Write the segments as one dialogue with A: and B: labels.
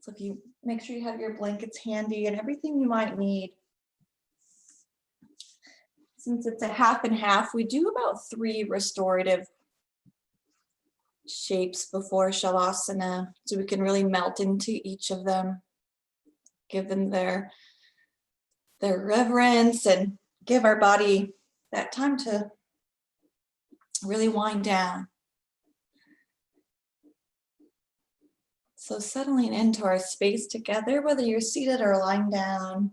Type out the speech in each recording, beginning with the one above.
A: So if you make sure you have your blankets handy and everything you might need. Since it's a half and half, we do about 3 restorative shapes before Shavasana, so we can really melt into each of them, give them their reverence, and give our body that time to really wind down. So settling into our space together, whether you're seated or lying down.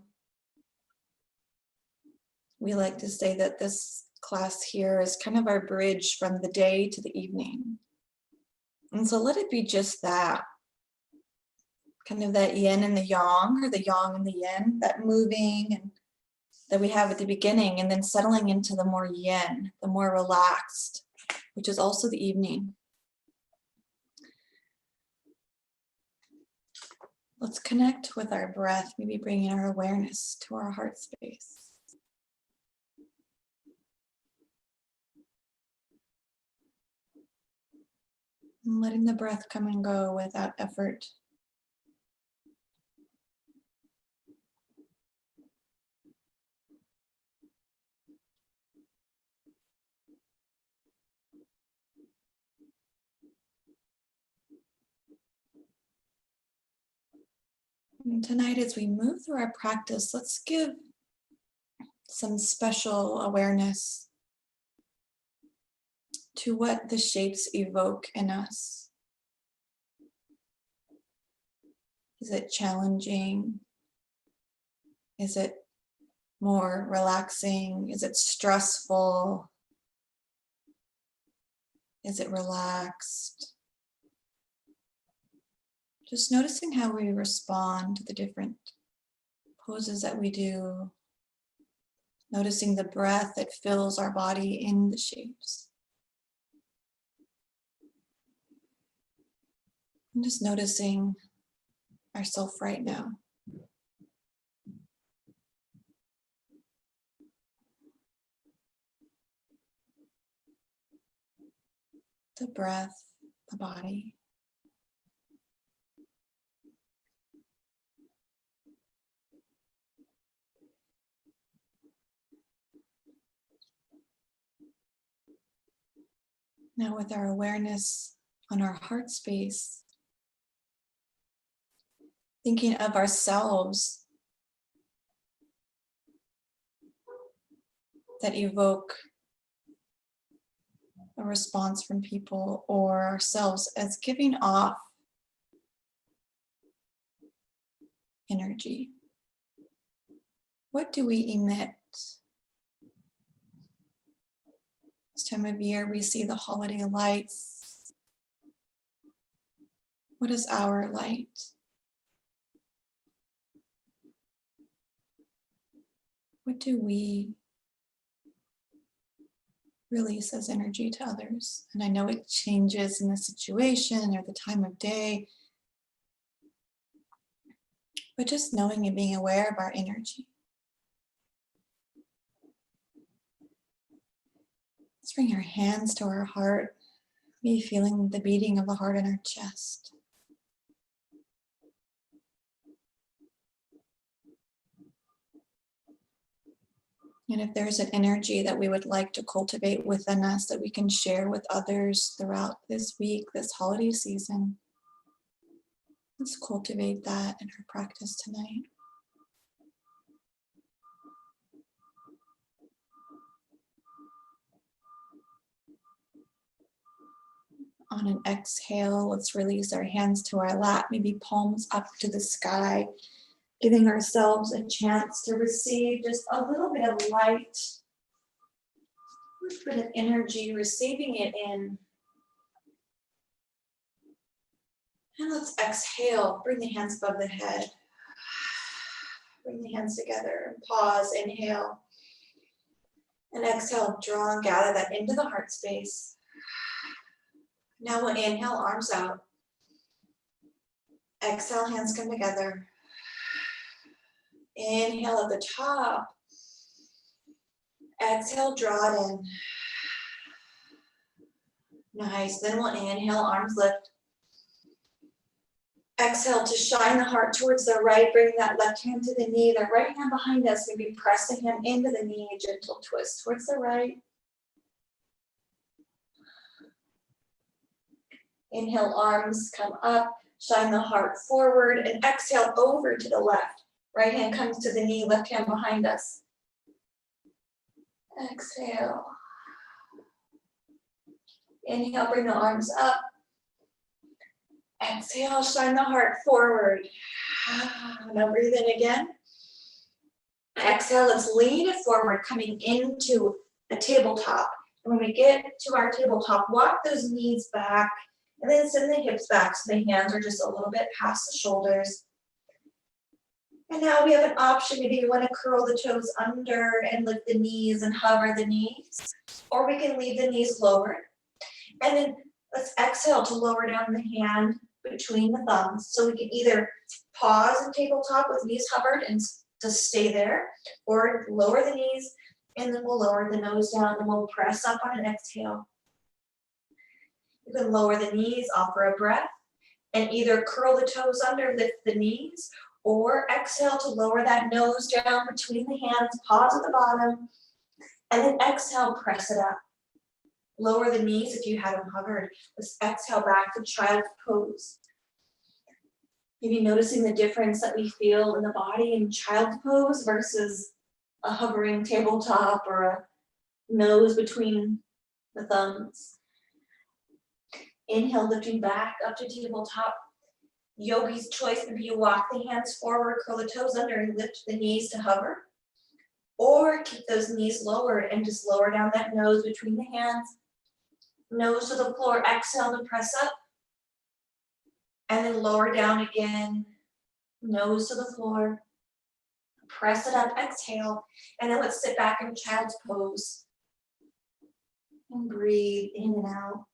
A: We like to say that this class here is kind of our bridge from the day to the evening. And so let it be just that, kind of that yin and the yang, or the yang and the yin, that moving and that we have at the beginning, and then settling into the more yin, the more relaxed, which is also the evening. Let's connect with our breath, maybe bringing our awareness to our heart space. And letting the breath come and go without effort. And tonight, as we move through our practice, let's give some special awareness to what the shapes evoke in us. Is it challenging? Is it more relaxing? Is it stressful? Is it relaxed? Just noticing how we respond to the different poses that we do. Noticing the breath that fills our body in the shapes. And just noticing ourselves right now. The breath, the body. Now with our awareness on our heart space, thinking of ourselves that evoke a response from people, or ourselves as giving off energy. What do we emit? This time of year we see the holiday lights. What is our light? What do we release as energy to others? And I know it changes in the situation or the time of day, but just knowing and being aware of our energy. Let's bring our hands to our heart, maybe feeling the beating of the heart in our chest. And if there's an energy that we would like to cultivate within us that we can share with others throughout this week, this holiday season, let's cultivate that in our practice tonight. On an exhale, let's release our hands to our lap, maybe palms up to the sky, giving ourselves a chance to receive just a little bit of light, a little bit of energy, receiving it in. And let's exhale, bring the hands above the head. Bring the hands together, pause, inhale. And exhale, draw and gather that into the heart space. Now we'll inhale, arms out. Exhale, hands come together. Inhale at the top. Exhale, draw it in. Nice. Then we'll inhale, arms lift. Exhale to shine the heart towards the right. Bring that left hand to the knee. The right hand behind us. Maybe press the hand into the knee. Gentle twist towards the right. Inhale, arms come up. Shine the heart forward. And exhale over to the left. Right hand comes to the knee. Left hand behind us. Exhale. Inhale, bring the arms up. Exhale, shine the heart forward. Now breathe in again. Exhale, let's lean it forward, coming into a tabletop. And when we get to our tabletop, walk those knees back and then send the hips back so the hands are just a little bit past the shoulders. And now we have an option. Maybe you want to curl the toes under and lift the knees and hover the knees. Or we can leave the knees lowered. And then let's exhale to lower down the hand between the thumbs. So we can either pause in tabletop with knees hovered and just stay there, or lower the knees, and then we'll lower the nose down and we'll press up on an exhale. You can lower the knees, offer a breath, and either curl the toes under, lift the knees, or exhale to lower that nose down between the hands, pause at the bottom, and then exhale, press it up. Lower the knees if you had them hovered. Let's exhale back to child's pose. Maybe noticing the difference that we feel in the body in child's pose versus a hovering tabletop or a nose between the thumbs. Inhale, lifting back up to tabletop. Yogi's choice, maybe you walk the hands forward, curl the toes under, and lift the knees to hover. Or keep those knees lowered and just lower down that nose between the hands. Nose to the floor, exhale to press up. And then lower down again, nose to the floor. Press it up, exhale. And then let's sit back in child's pose. And breathe in and out.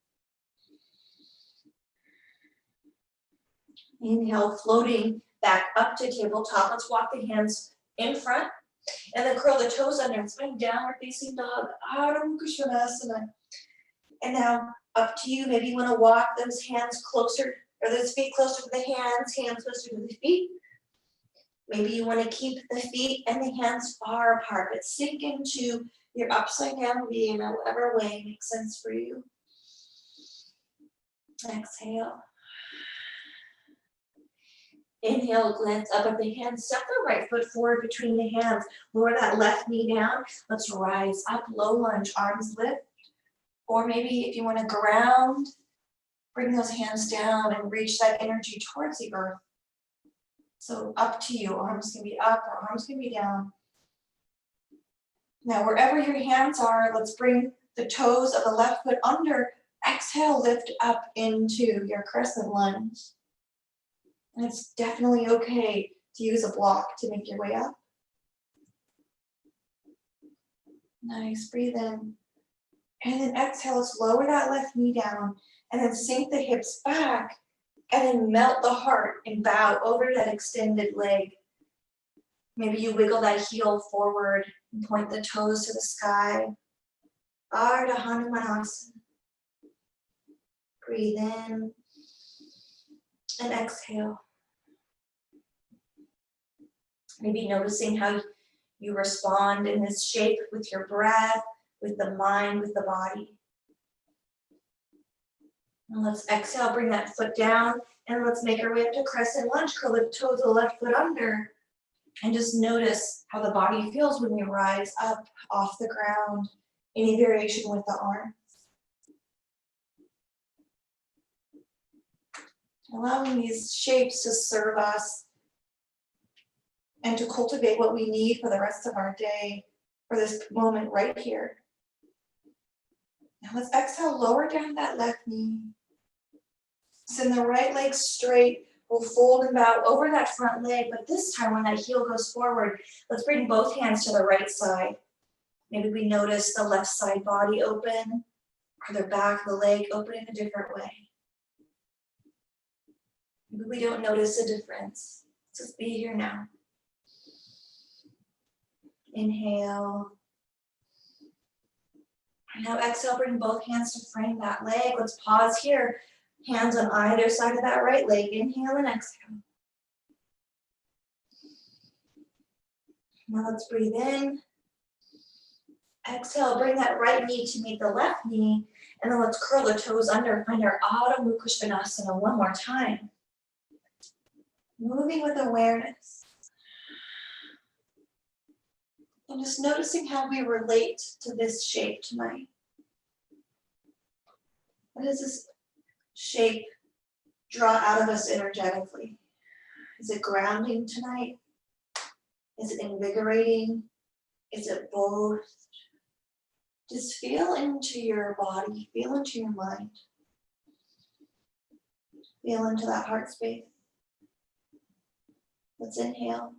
A: Inhale, floating back up to tabletop. Let's walk the hands in front. And then curl the toes under and spin downward facing dog. Ardha Mukha Svanasana. And now up to you. Maybe you want to walk those hands closer, or those feet closer to the hands closer to the feet. Maybe you want to keep the feet and the hands far apart, but sink into your upside down V in whatever way makes sense for you. Exhale. Inhale, glance up at the hands. Step the right foot forward between the hands. Lower that left knee down. Let's rise up, low lunge, arms lift. Or maybe if you want to ground, bring those hands down and reach that energy towards the earth. So up to you. Arms can be up or arms can be down. Now, wherever your hands are, let's bring the toes of the left foot under. Exhale, lift up into your crescent lunge. And it's definitely okay to use a block to make your way up. Nice, breathe in. And then exhale, let's lower that left knee down and then sink the hips back and then melt the heart and bow over that extended leg. Maybe you wiggle that heel forward and point the toes to the sky. Ardha Hanumanasana. Breathe in and exhale. Maybe noticing how you respond in this shape with your breath, with the mind, with the body. And let's exhale, bring that foot down, and let's make our way up to crescent lunge. Curl the toes of the left foot under, and just notice how the body feels when you rise up off the ground. Any variation with the arms. Allowing these shapes to serve us and to cultivate what we need for the rest of our day, for this moment right here. Now let's exhale, lower down that left knee. Send the right leg straight. We'll fold and bow over that front leg, but this time when that heel goes forward, let's bring both hands to the right side. Maybe we notice the left side body open, or the back of the leg open in a different way. Maybe we don't notice a difference. Just be here now. Inhale. And now exhale, bring both hands to frame that leg. Let's pause here. Hands on either side of that right leg. Inhale and exhale. Now let's breathe in. Exhale, bring that right knee to meet the left knee. And then let's curl the toes under. Find our Adho Mukha Svanasana one more time. Moving with awareness. And just noticing how we relate to this shape tonight. What does this shape draw out of us energetically? Is it grounding tonight? Is it invigorating? Is it both? Just feel into your body, feel into your mind. Feel into that heart space. Let's inhale.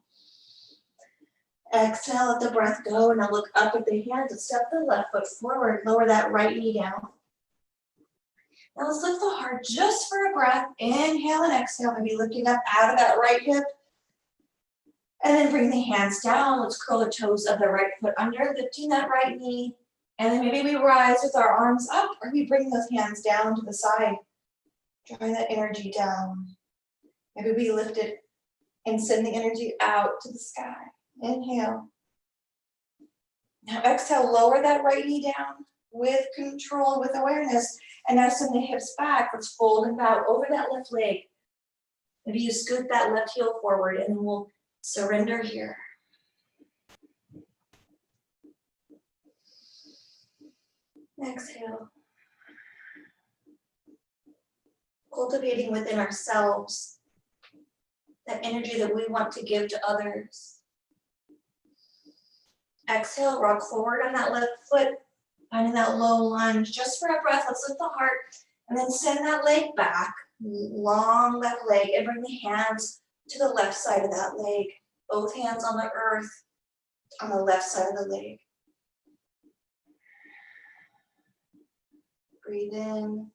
A: Exhale, let the breath go, and now look up at the hands and step the left foot forward. Lower that right knee down. Now let's lift the heart just for a breath. Inhale and exhale, maybe lifting up out of that right hip. And then bring the hands down. Let's curl the toes of the right foot under, lifting that right knee. And then maybe we rise with our arms up, or we bring those hands down to the side. Drawing that energy down. Maybe we lift it and send the energy out to the sky. Inhale. Now exhale, lower that right knee down with control, with awareness. And now send the hips back. Let's fold and bow over that left leg. Maybe you scoot that left heel forward, and then we'll surrender here. Exhale. Cultivating within ourselves that energy that we want to give to others. Exhale, rock forward on that left foot, finding that low lunge. Just for a breath, let's lift the heart, and then send that leg back, long left leg, and bring the hands to the left side of that leg. Both hands on the earth, on the left side of the leg. Breathe in.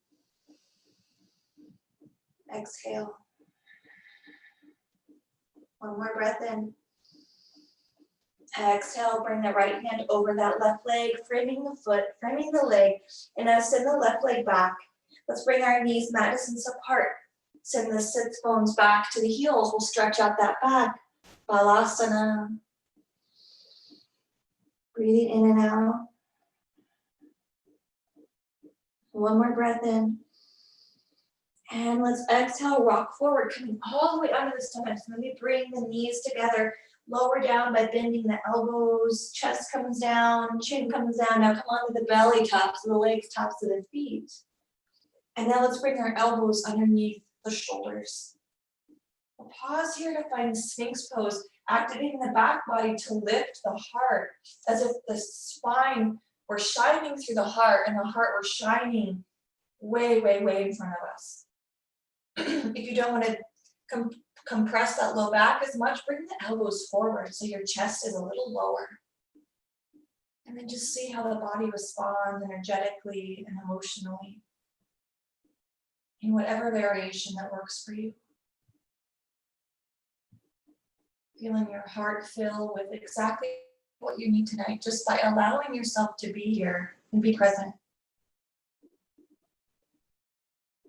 A: Exhale. One more breath in. Exhale, bring the right hand over that left leg, framing the foot, framing the leg, and now send the left leg back. Let's bring our knees mat distance apart. Send the sits bones back to the heels. We'll stretch out that back. Balasana. Breathing in and out. One more breath in. And let's exhale, rock forward, coming all the way under the stomach. So maybe bring the knees together, lower down by bending the elbows, chest comes down, chin comes down. Now come onto the belly, tops of the legs, tops of the feet. And now let's bring our elbows underneath the shoulders. We'll pause here to find Sphinx pose, activating the back body to lift the heart, as if the spine were shining through the heart and the heart were shining way, way, way in front of us. If you don't want to compress that low back as much, bring the elbows forward so your chest is a little lower. And then just see how the body responds energetically and emotionally in whatever variation that works for you. Feeling your heart fill with exactly what you need tonight, just by allowing yourself to be here and be present.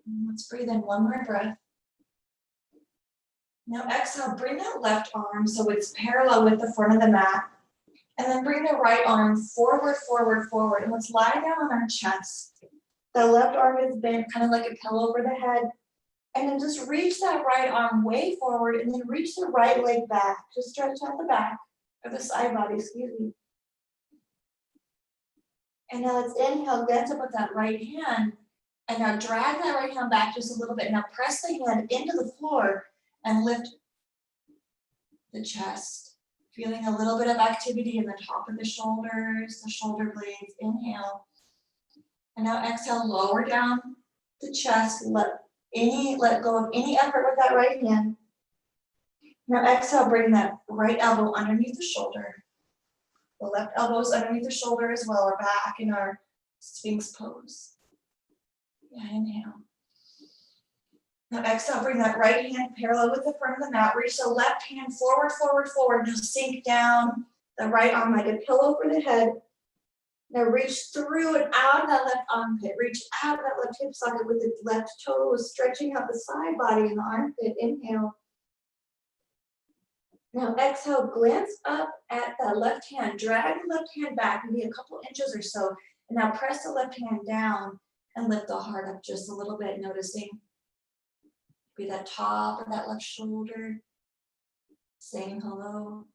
A: And let's breathe in one more breath. Now exhale, bring that left arm so it's parallel with the front of the mat. And then bring the right arm forward, forward, forward. And let's lie down on our chest. The left arm is bent, kind of like a pillow over the head. And then just reach that right arm way forward, and then reach the right leg back. Just stretch out the back, or the side body, excuse me. And now let's inhale, get up with that right hand. And now drag that right hand back just a little bit. Now press the hand into the floor and lift the chest. Feeling a little bit of activity in the top of the shoulders, the shoulder blades. Inhale. And now exhale, lower down the chest. Let go of any effort with that right hand. Now exhale, bring that right elbow underneath the shoulder. The left elbow is underneath the shoulder as well, or back in our Sphinx pose. Yeah, inhale. Now exhale, bring that right hand parallel with the front of the mat. Reach the left hand forward, forward, forward. Now sink down the right arm like a pillow for the head.
B: Now reach through and out of that left armpit. Reach out of that left hip socket with the left toes, stretching out the side body in the armpit. Inhale. Now exhale, glance up at that left hand. Drag the left hand back, maybe a couple inches or so. And now press the left hand down and lift the heart up just a little bit, noticing maybe that top of that left shoulder. Saying hello.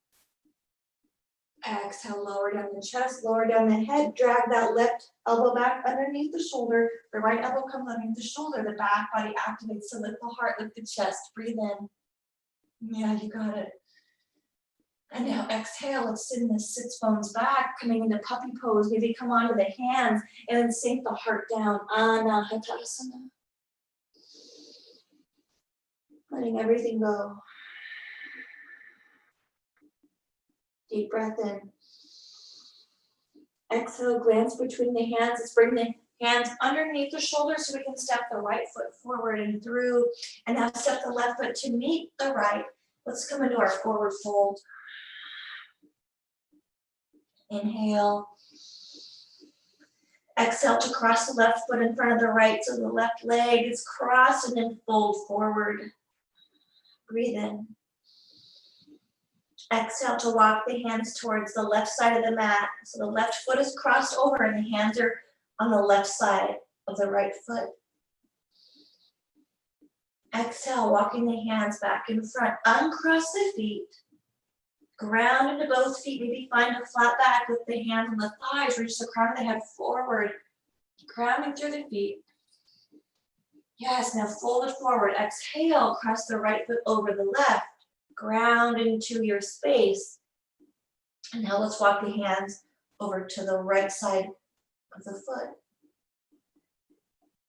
B: Exhale, lower down the chest, lower down the head. Drag that left elbow back underneath the shoulder. The right elbow comes underneath the shoulder. The back body activates. So lift the heart, lift the chest. Breathe in. Yeah, you got it. And now exhale, let's send the sits bones back, coming into puppy pose. Maybe come onto the hands and then sink the heart down. Anahatasana. Letting everything go. Deep breath in. Exhale, glance between the hands. Let's bring the hands underneath the shoulders so we can step the right foot forward and through. And now step the left foot to meet the right. Let's come into our forward fold. Inhale. Exhale to cross the left foot in front of the right so the left leg is crossed and then fold forward. Breathe in. Exhale to walk the hands towards the left side of the mat. So the left foot is crossed over and the hands are on the left side of the right foot. Exhale, walking the hands back in front. Uncross the feet. Ground into both feet. Maybe find a flat back with the hands on the thighs. Reach the crown of the head forward. Grounding through the feet. Yes, now fold it forward. Exhale, cross the right foot over the left. Ground into your space. And now let's walk the hands over to the right side of the foot.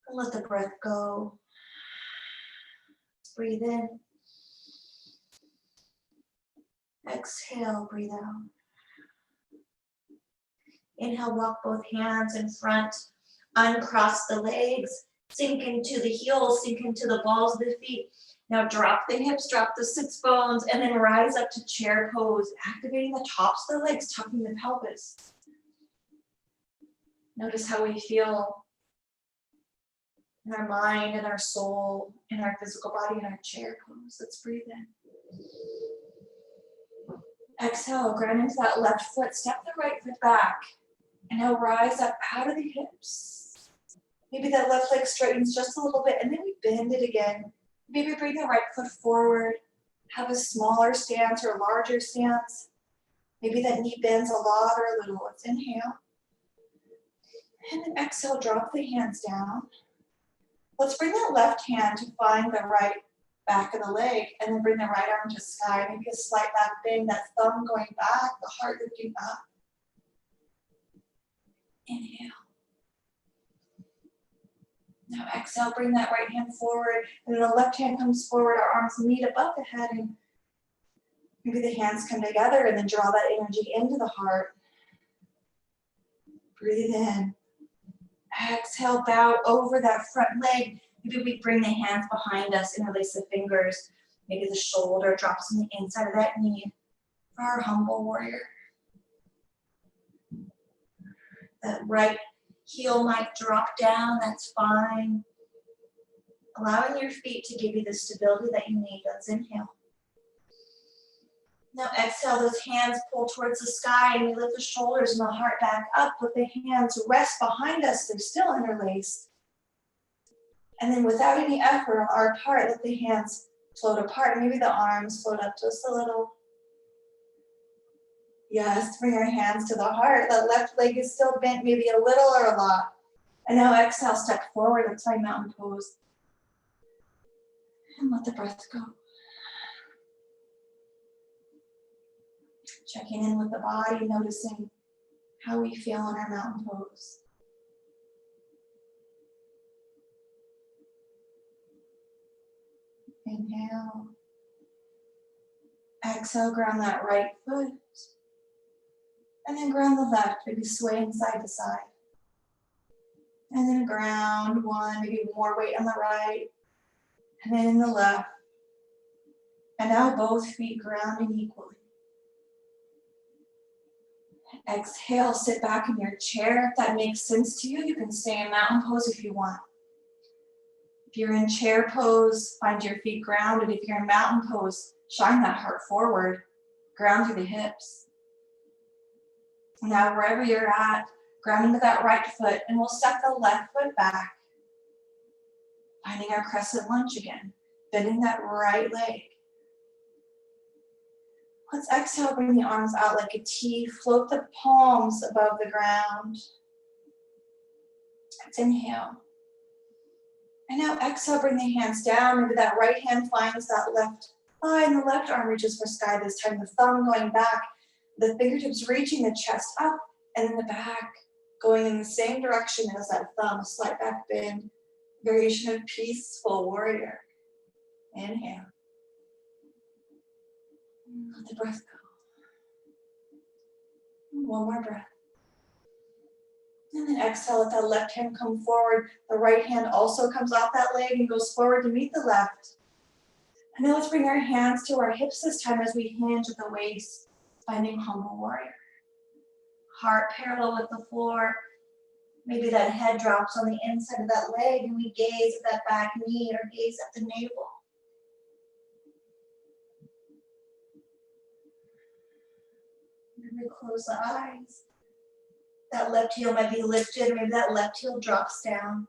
B: And let the breath go. Breathe in. Exhale, breathe out. Inhale, walk both hands in front. Uncross the legs. Sink into the heels, sink into the balls of the feet. Now drop the hips, drop the sits bones, and then rise up to chair pose, activating the tops of the legs, tucking the pelvis. Notice how we feel in our mind, in our soul, in our physical body, in our chair pose. Let's breathe in. Exhale, ground into that left foot, step the right foot back, and now rise up out of the hips. Maybe that left leg straightens just a little bit, and then we bend it again. Maybe bring the right foot forward, have a smaller stance or larger stance. Maybe that knee bends a lot or a little. Let's inhale. And then exhale, drop the hands down. Let's bring that left hand to find the right back of the leg, and then bring the right arm to sky. Maybe a slight back bend, that thumb going back, the heart lifting up. Inhale. Now exhale, bring that right hand forward, and then the left hand comes forward, our arms meet above the head, and maybe the hands come together, and then draw that energy into the heart. Breathe in. Exhale, bow over that front leg. Maybe we bring the hands behind us, interlace the fingers. Maybe the shoulder drops on the inside of that knee for our humble warrior. That right heel might drop down, that's fine. Allowing your feet to give you the stability that you need. Let's inhale. Now exhale, those hands pull towards the sky, and we lift the shoulders and the heart back up. Let the hands rest behind us, they're still interlaced. And then without any effort on our part, let the hands float apart. Maybe the arms float up just a little. Yes, bring our hands to the heart. The left leg is still bent, maybe a little or a lot. And now exhale, step forward. Let's try mountain pose. And let the breath go. Checking in with the body, noticing how we feel in our mountain pose. Inhale. Exhale, ground that right foot. And then ground the left, maybe swaying side to side. And then ground one, maybe more weight on the right. And then in the left. And now both feet grounding equally. Exhale, sit back in your chair. If that makes sense to you, you can stay in mountain pose if you want. If you're in chair pose, find your feet grounded. If you're in mountain pose, shine that heart forward, ground through the hips. Now, wherever you're at, ground into that right foot, and we'll step the left foot back, finding our crescent lunge again, bending that right leg. Let's exhale, bring the arms out like a T, float the palms above the ground. Let's inhale. And now exhale, bring the hands down. Maybe that right hand finds that left thigh and the left arm reaches for sky this time. The thumb going back, the fingertips reaching the chest up and then the back going in the same direction as that thumb, a slight back bend. Variation of peaceful warrior. Inhale. Let the breath go. One more breath. And then exhale, let that left hand come forward. The right hand also comes off that leg and goes forward to meet the left. And then let's bring our hands to our hips this time as we hinge at the waist, finding humble warrior. Heart parallel with the floor. Maybe that head drops on the inside of that leg and we gaze at that back knee or gaze at the navel. Maybe close the eyes. That left heel might be lifted, maybe that left heel drops down.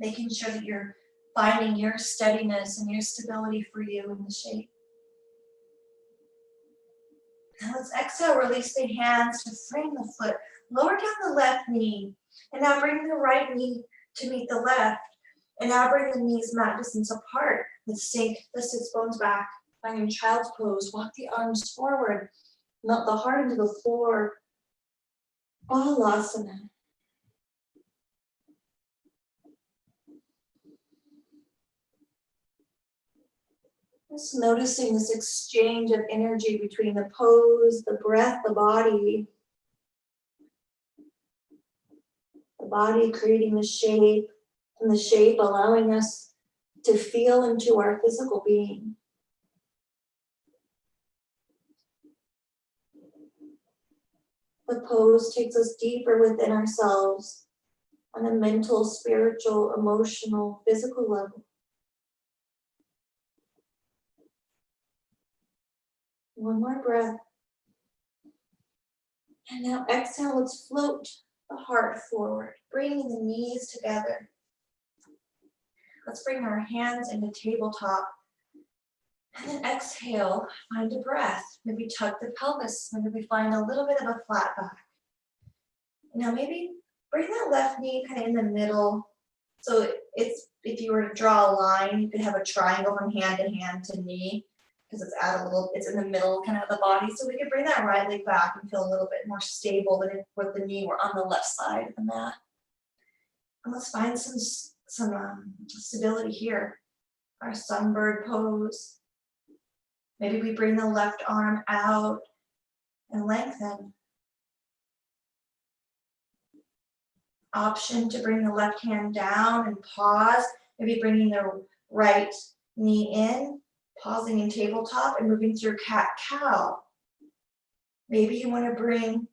B: Making sure that you're finding your steadiness and your stability for you in the shape. Now let's exhale, release the hands to frame the foot. Lower down the left knee. And now bring the right knee to meet the left. And now bring the knees mat distance apart. Let's sink the sits bones back. Finding child's pose. Walk the arms forward. Melt the heart into the floor. Balasana. Just noticing this exchange of energy between the pose, the breath, the body. The body creating the shape, and the shape allowing us to feel into our physical being. The pose takes us deeper within ourselves on a mental, spiritual, emotional, physical level. One more breath. And now exhale, let's float the heart forward, bringing the knees together. Let's bring our hands into tabletop. And then exhale, find a breath. Maybe tuck the pelvis. Maybe we find a little bit of a flat back. Now maybe bring that left knee kind of in the middle. So it's, if you were to draw a line, you could have a triangle from hand to hand to knee, because it's in the middle kind of the body. So we could bring that right leg back and feel a little bit more stable than if with the knee were on the left side of the mat. And let's find some stability here. Our sunbird pose. Maybe we bring the left arm out and lengthen. Option to bring the left hand down and pause. Maybe bringing the right knee in, pausing in tabletop and moving through cat-cow. Maybe you want to bring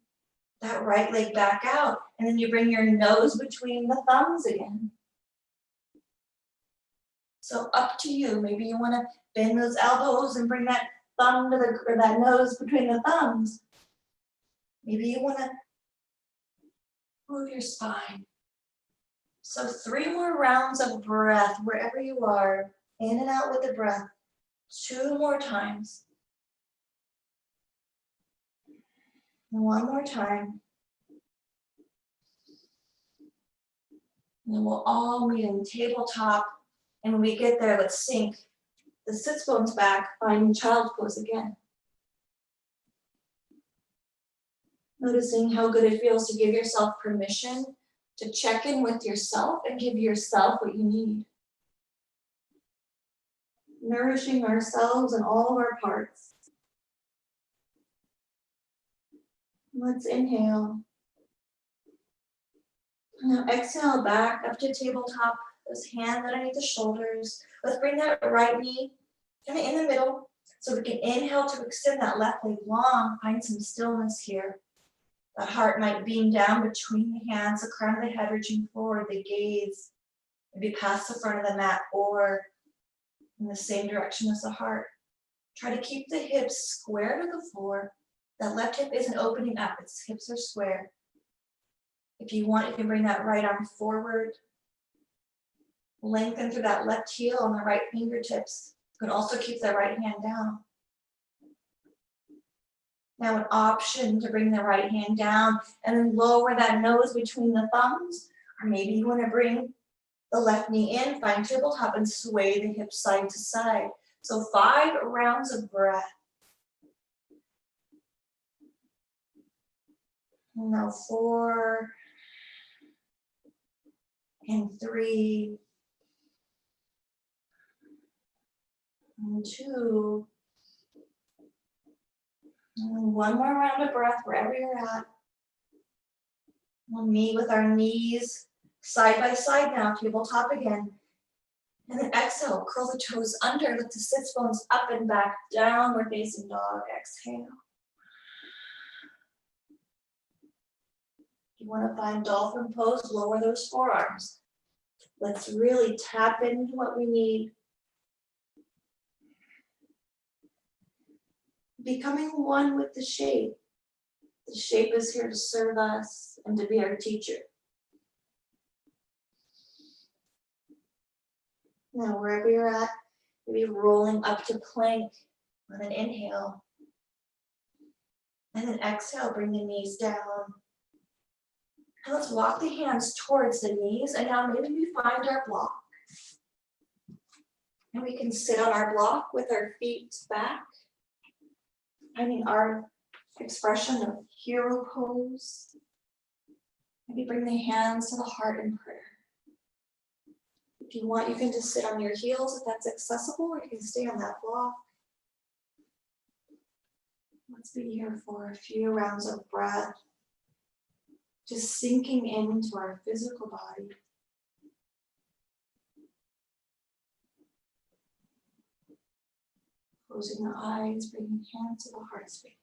B: that right leg back out and then you bring your nose between the thumbs again. So up to you. Maybe you want to bend those elbows and bring that thumb to or that nose between the thumbs. Maybe you want to move your spine. So 3 more rounds of breath wherever you are. In and out with the breath. 2 more times. 1 more time. And then we'll all meet in tabletop. And when we get there, let's sink the sits bones back, finding child's pose again. Noticing how good it feels to give yourself permission to check in with yourself and give yourself what you need. Nourishing ourselves and all of our parts. Let's inhale. Now exhale back up to tabletop. Those hands underneath the shoulders. Let's bring that right knee kind of in the middle so we can inhale to extend that left leg long. Find some stillness here. That heart might beam down between the hands, the crown of the head reaching forward, the gaze maybe past the front of the mat or in the same direction as the heart. Try to keep the hips square to the floor. That left hip isn't opening up, its hips are square. If you want, you can bring that right arm forward. Lengthen through that left heel on the right fingertips. You can also keep the right hand down. Now an option to bring the right hand down and then lower that nose between the thumbs, or maybe you want to bring the left knee in, find tabletop and sway the hips side to side. So 5 rounds of breath. Now 4 and 3 and 2. And one more round of breath wherever you're at. We'll meet with our knees side by side now, tabletop again. And then exhale, curl the toes under, lift the sits bones up and back, downward facing dog, exhale. You want to find dolphin pose, lower those forearms. Let's really tap into what we need. Becoming one with the shape. The shape is here to serve us and to be our teacher. Now, wherever you're at, maybe rolling up to plank on an inhale. And then exhale, bring the knees down. And let's walk the hands towards the knees. And now maybe we find our block. And we can sit on our block with our feet back. Finding our expression of hero pose. Maybe bring the hands to the heart in prayer. If you want, you can just sit on your heels if that's accessible, or you can stay on that block. Let's be here for a few rounds of breath. Just sinking into our physical body. Closing the eyes, bringing hands to the heart space.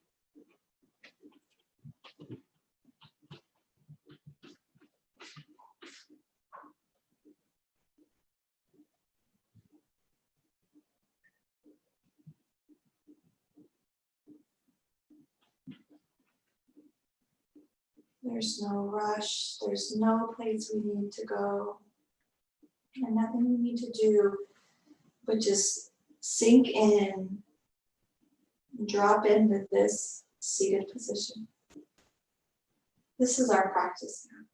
B: There's no rush, there's no place we need to go, and nothing we need to do, but just sink in, drop into this seated position. This is our practice now.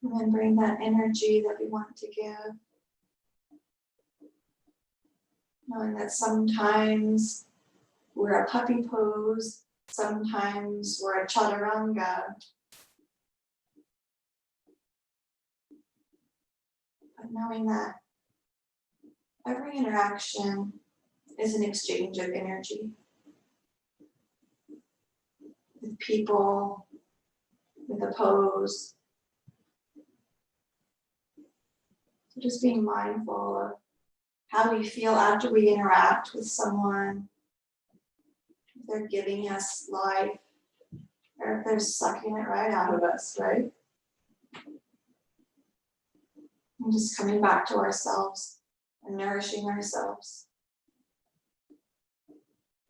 B: Remembering that energy that we want to give. Knowing that sometimes we're a puppy pose, sometimes we're a chaturanga. But knowing that every interaction is an exchange of energy. With people, with a pose. So just being mindful of how we feel after we interact with someone. If they're giving us life, or if they're sucking it right out of us, right? And just coming back to ourselves and nourishing ourselves.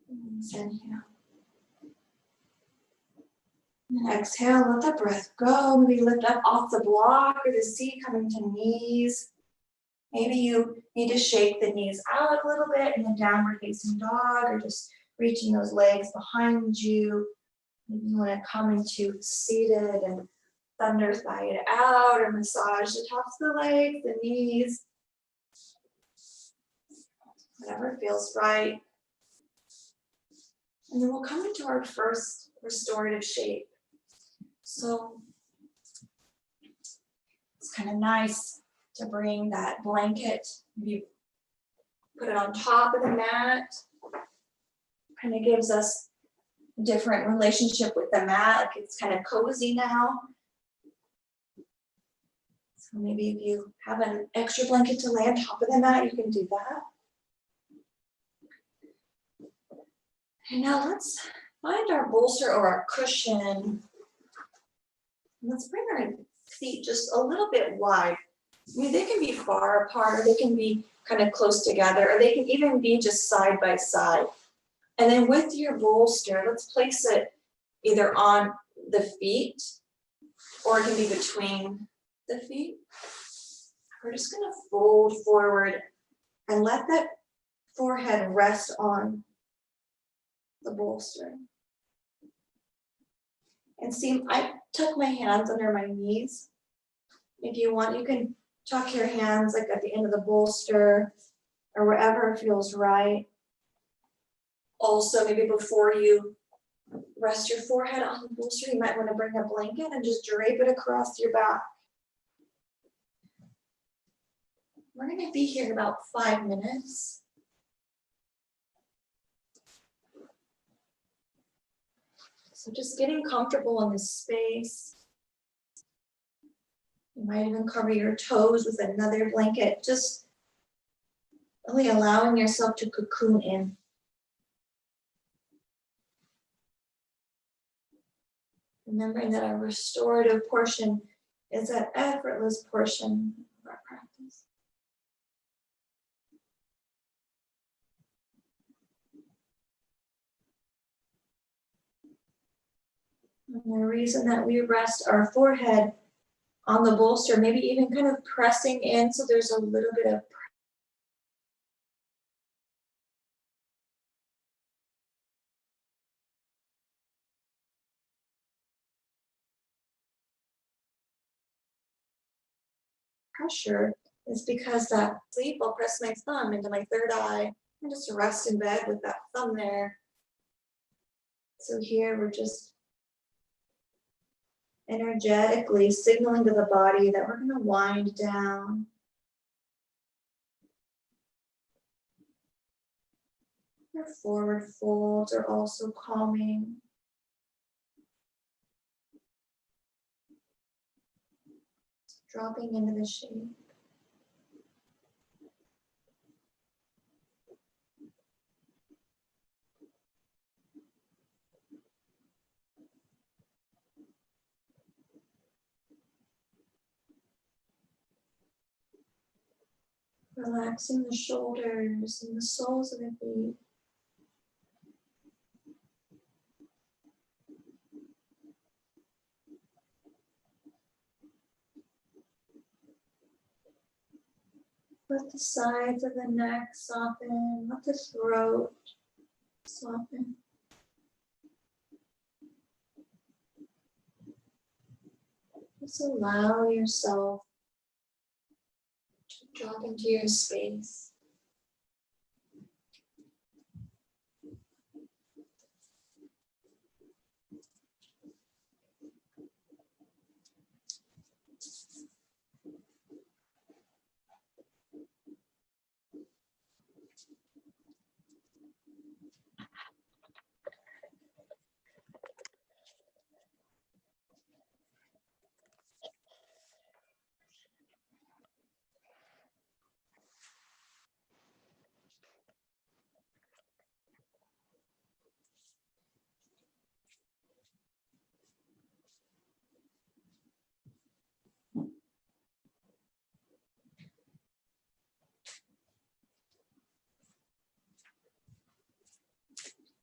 B: And inhale. And exhale, let the breath go. Maybe lift up off the block or the seat, coming to knees. Maybe you need to shake the knees out a little bit in the downward facing dog, or just reaching those legs behind you. Maybe you want to come into seated and thunder thigh it out, or massage the tops of the legs, the knees. Whatever feels right. And then we'll come into our first restorative shape. So it's kind of nice to bring that blanket, maybe put it on top of the mat. Kind of gives us different relationship with the mat, like it's kind of cozy now. So maybe if you have an extra blanket to lay on top of the mat, you can do that. And now let's find our bolster or our cushion. Let's bring our feet just a little bit wide. I mean, they can be far apart, or they can be kind of close together, or they can even be just side by side. And then with your bolster, let's place it either on the feet, or it can be between the feet. We're just gonna fold forward and let that forehead rest on the bolster. And see, I tuck my hands under my knees. If you want, you can tuck your hands like at the end of the bolster or wherever feels right. Also, maybe before you rest your forehead on the bolster, you might want to bring a blanket and just drape it across your back. We're going to be here about 5 minutes. So just getting comfortable in this space. You might even cover your toes with another blanket, just really allowing yourself to cocoon in. Remembering that our restorative portion is that effortless portion of our practice. And the reason that we rest our forehead on the bolster, maybe even kind of pressing in so there's a little bit of pressure, is because that sleep, I'll press my thumb into my third eye and just rest in bed with that thumb there. So here we're just energetically signaling to the body that we're going to wind down. Our forward folds are also calming. Dropping into the shape. Relaxing the shoulders and the soles of the feet. Let the sides of the neck soften. Let the throat soften. Just allow yourself to drop into your space.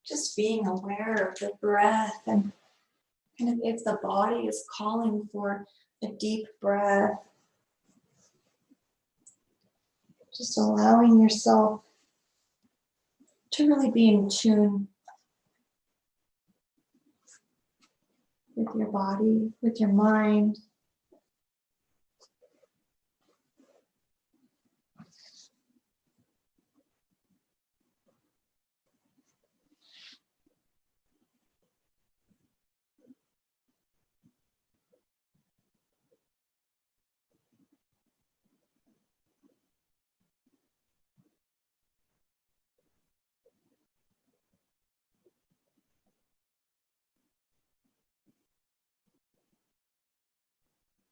B: Just being aware of the breath and kind of if the body is calling for a deep breath, just allowing yourself to really be in tune with your body, with your mind.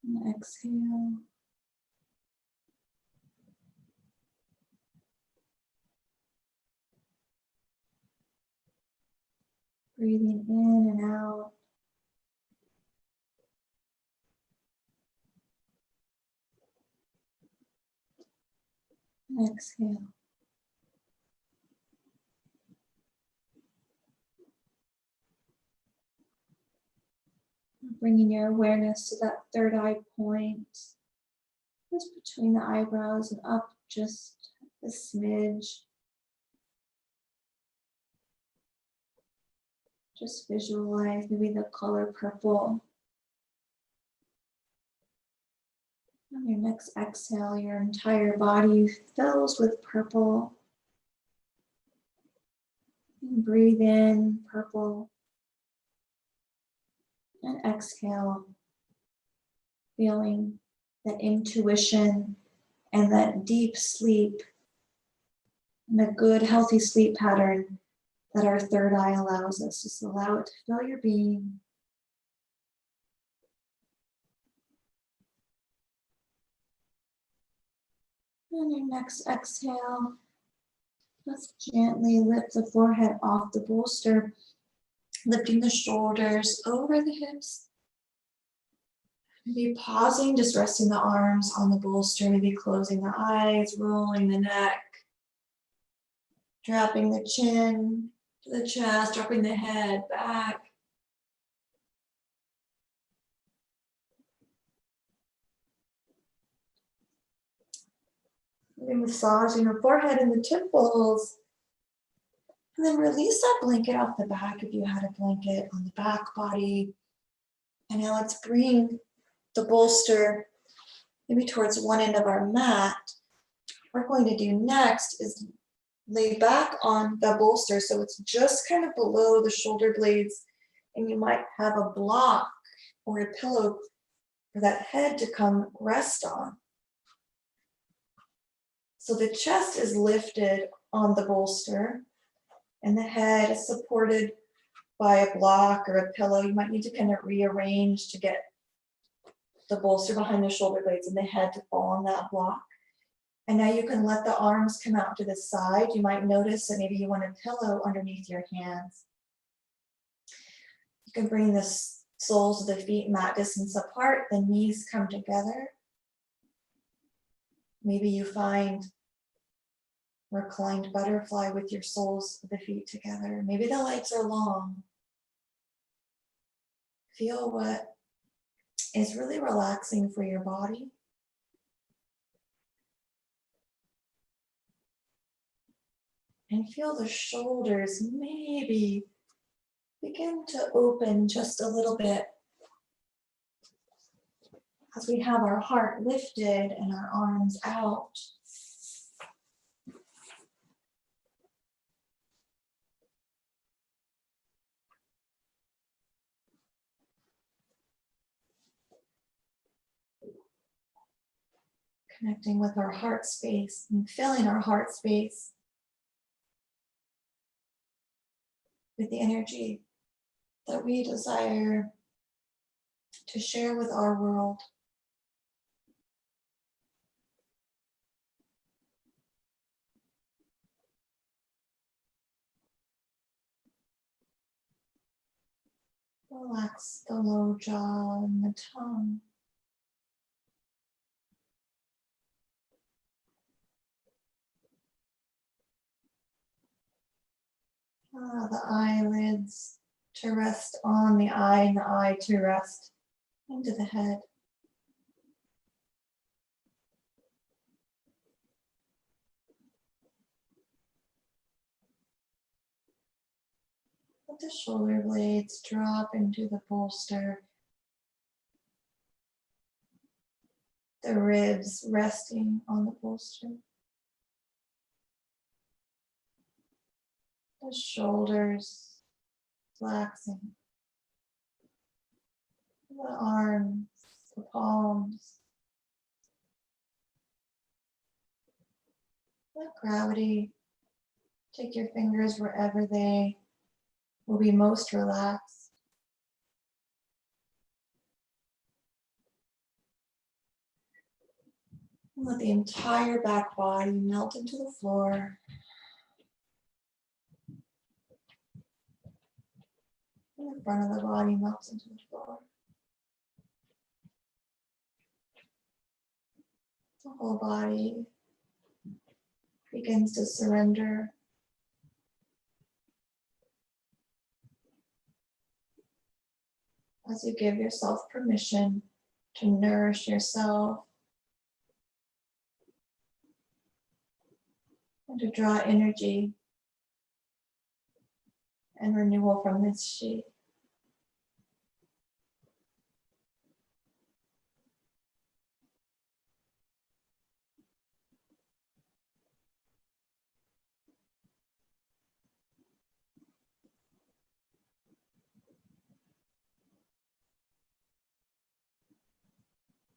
A: And exhale. Breathing in and out. And exhale. Bringing your awareness to that third eye point, just between the eyebrows and up just a smidge. Just visualize maybe the color purple. On your next exhale, your entire body fills with purple. And breathe in purple. And exhale, feeling that intuition and that deep sleep and a good, healthy sleep pattern that our third eye allows us. Just allow it to fill your being. And your next exhale, just gently lift the forehead off the bolster, lifting the shoulders over the hips. Maybe pausing, just resting the arms on the bolster, maybe closing the eyes, rolling the neck, dropping the chin to the chest, dropping the head back. Maybe massaging the forehead and the temples. And then release that blanket off the back if you had a blanket on the back body. And now let's bring the bolster maybe towards one end of our mat. What we're going to do next is lay back on the bolster so it's just kind of below the shoulder blades, and you might have a block or a pillow for that head to come rest on. So the chest is lifted on the bolster and the head is supported by a block or a pillow. You might need to kind of rearrange to get the bolster behind the shoulder blades and the head to fall on that block. And now you can let the arms come out to the side. You might notice that maybe you want a pillow underneath your hands. You can bring the soles of the feet mat distance apart, the knees come together. Maybe you find reclined butterfly with your soles of the feet together. Maybe the legs are long. Feel what is really relaxing for your body. And feel the shoulders maybe begin to open just a little bit as we have our heart lifted and our arms out. Connecting with our heart space and filling our heart space with the energy that we desire to share with our world. Relax the low jaw and the tongue. Allow the eyelids to rest on the eye and the eye to rest into the head. Let the shoulder blades drop into the bolster. The ribs resting on the bolster. The shoulders relaxing. The arms, the palms. Let gravity take your fingers wherever they will be most relaxed. And let the entire back body melt into the floor. And the front of the body melts into the floor. The whole body begins to surrender. As you give yourself permission to nourish yourself and to draw energy and renewal from this sheath.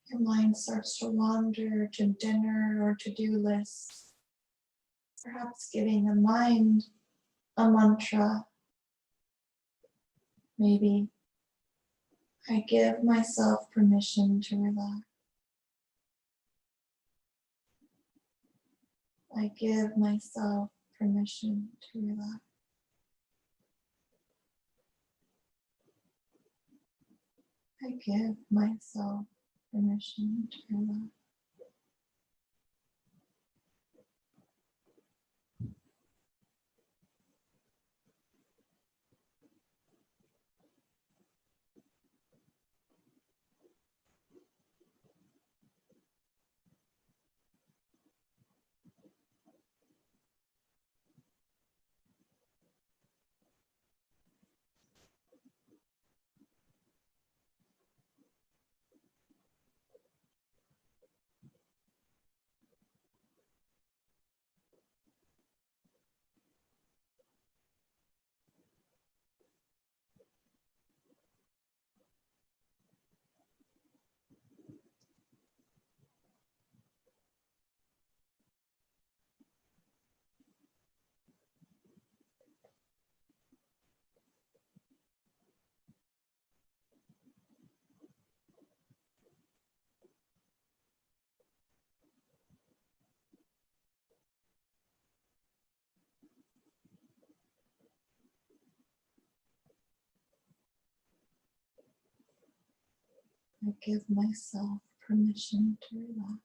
A: Your mind starts to wander to dinner or to-do lists, perhaps giving the mind a mantra. Maybe, I give myself permission to relax. I give myself permission to relax. I give myself permission to relax. I give myself permission to relax.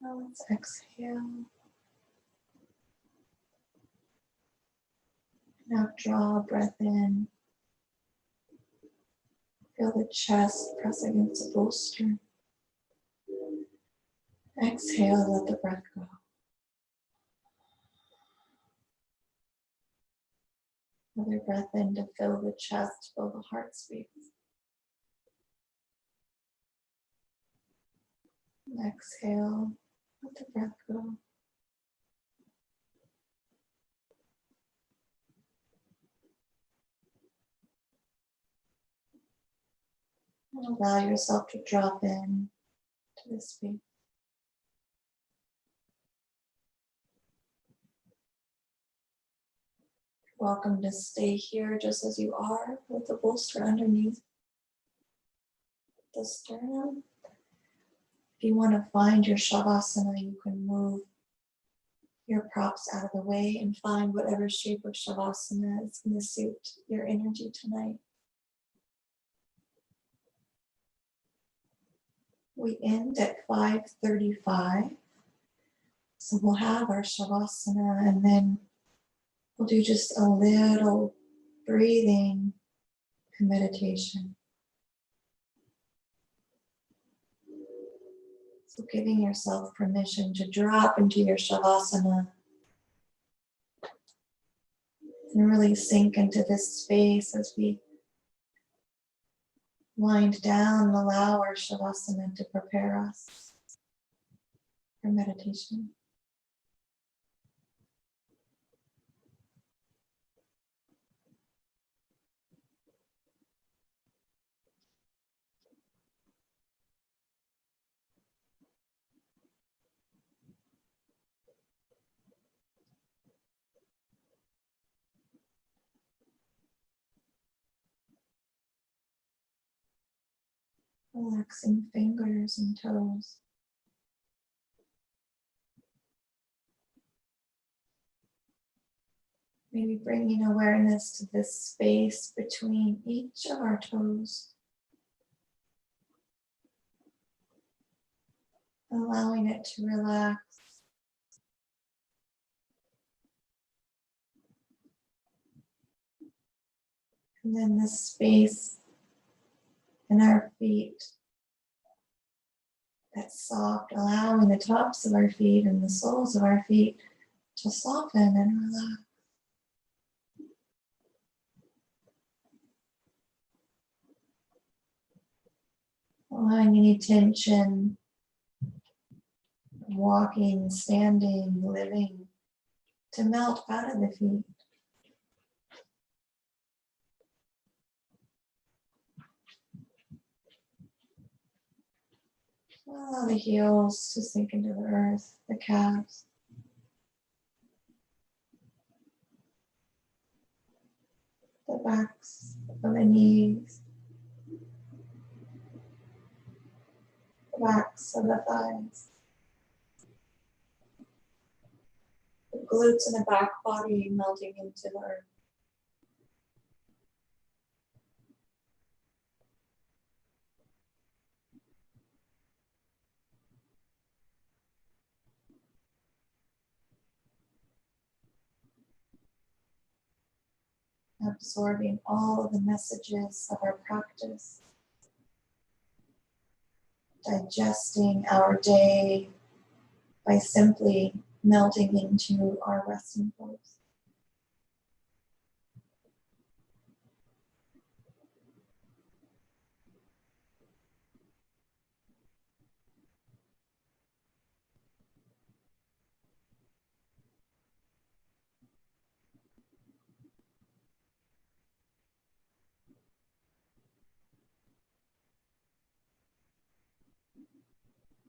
A: Now let's exhale. Now draw a breath in. Feel the chest press against the bolster. Exhale, let the breath go. Another breath in to fill the chest, fill the heart space. Exhale, let the breath go. And allow yourself to drop in
B: to this space. Welcome to stay here just as you are with the bolster underneath the sternum. If you want to find your Shavasana, you can move your props out of the way and find whatever shape of Shavasana is going to suit your energy tonight. We end at 5:35. So we'll have our Shavasana and then we'll do just a little breathing and meditation. So giving yourself permission to drop into your Shavasana and really sink into this space as we wind down and allow our Shavasana to prepare us for meditation. Relaxing fingers and toes. Maybe bringing awareness to this space between each of our toes. Allowing it to relax. And then this space in our feet that's soft, allowing the tops of our feet and the soles of our feet to soften and relax. Allowing any tension, walking, standing, living, to melt out of the feet. Allow the heels to sink into the earth, the calves. The backs of the knees. The backs of the thighs. The glutes and the back body melting into the earth. Absorbing all of the messages of our practice, digesting our day by simply melting into our resting pose.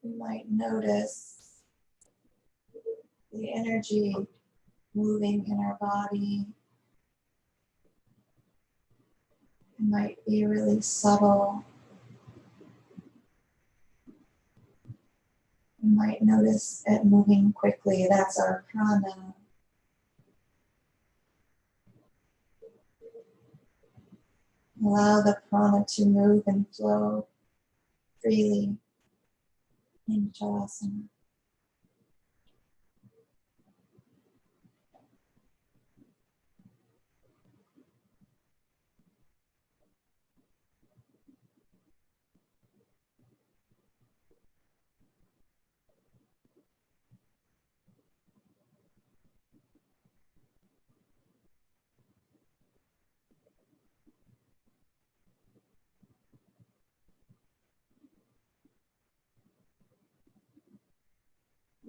B: We might notice the energy moving in our body. It might be really subtle. You might notice it moving quickly. That's our prana. Allow the prana to move and flow freely in Shavasana.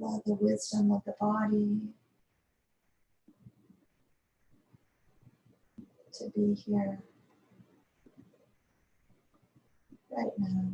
B: Allow the wisdom of the body to be here right now.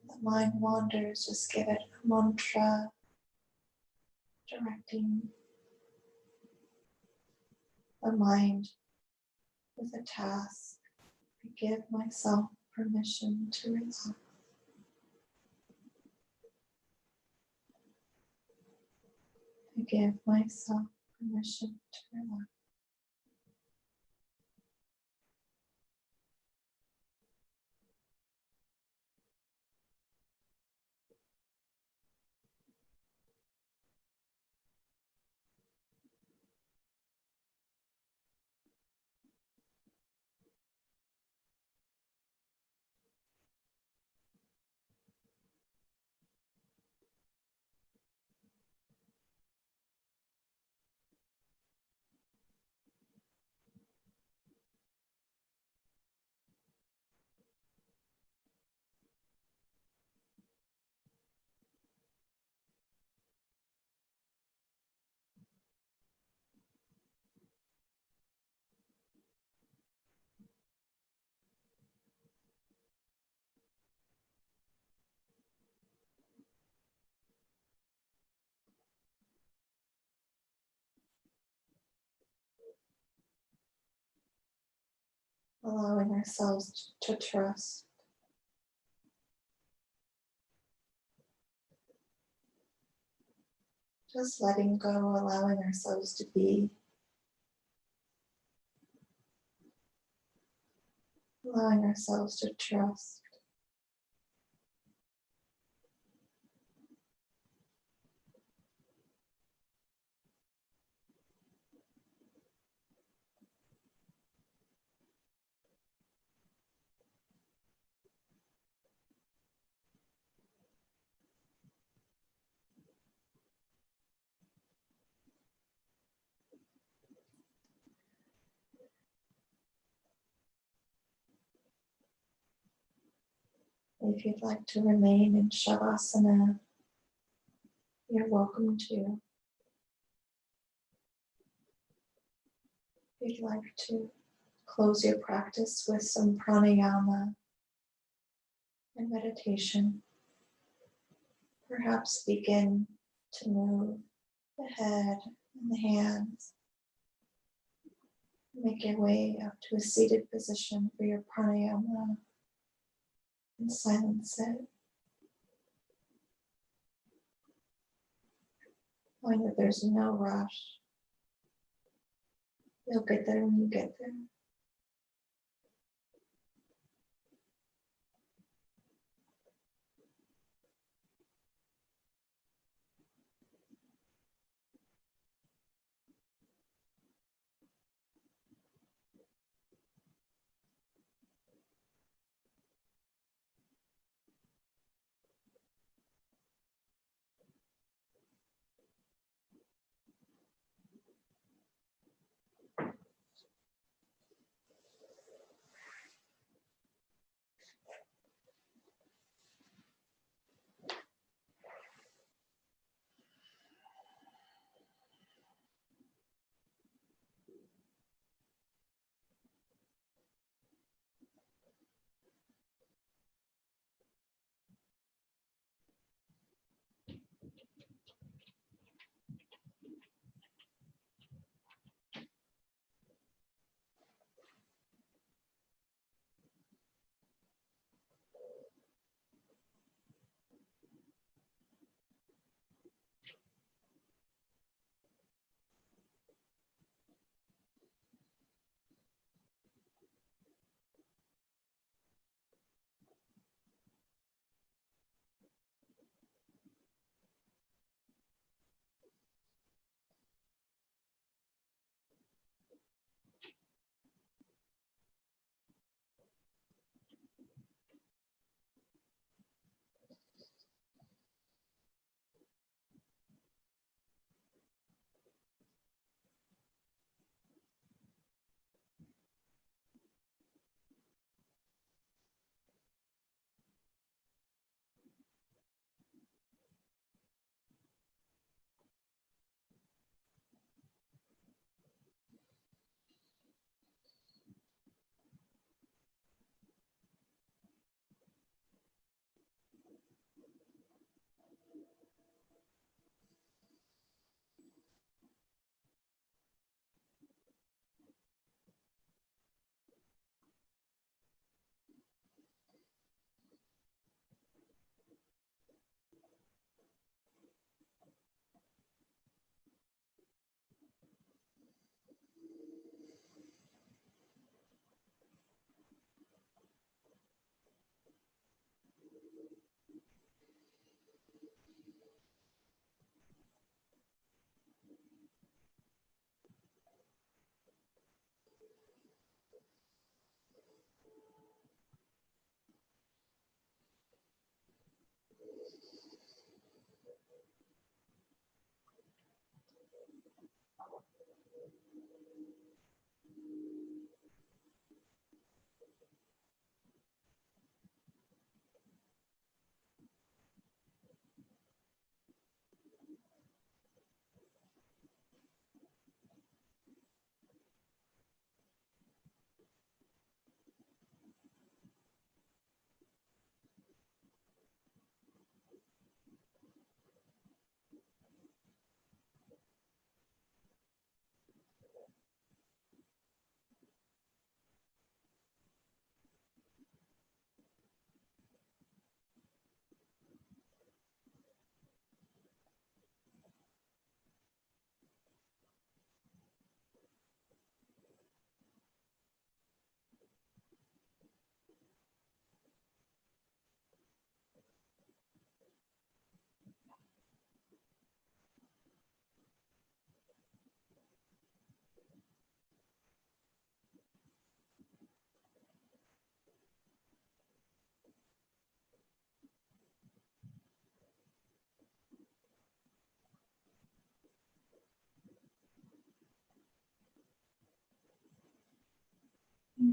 B: The mind wanders, just give it a mantra directing the mind with a task. I give myself permission to relax. I give myself permission to relax. Allowing ourselves to trust. Just letting go, allowing ourselves to be. Allowing ourselves to trust. If you'd like to remain in Shavasana, you're welcome to. If you'd like to close your practice with some pranayama and meditation, perhaps begin to move the head and the hands. Make your way up to a seated position for your pranayama and silence it. Knowing that there's no rush. You'll get there when you get there.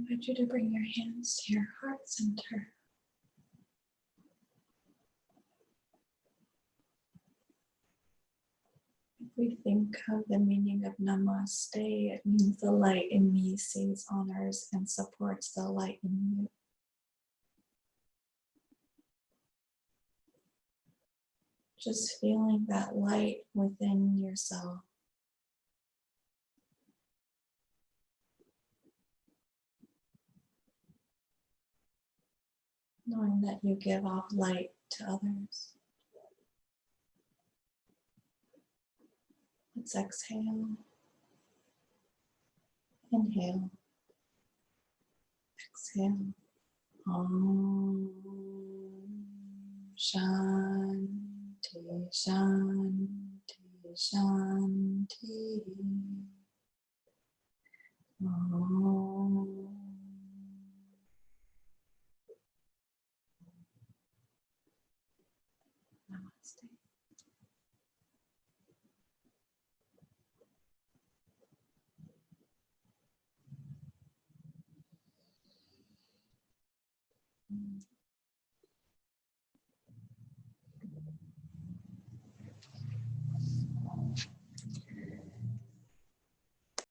A: invite you to bring your hands to your heart center. If we think of the meaning of Namaste, it means the light in me sees, honors, and supports the light in you. Just feeling that light within yourself. Knowing that you give off light to others. Let's exhale. Inhale. Exhale. Om Shanti Shanti Shanti. Om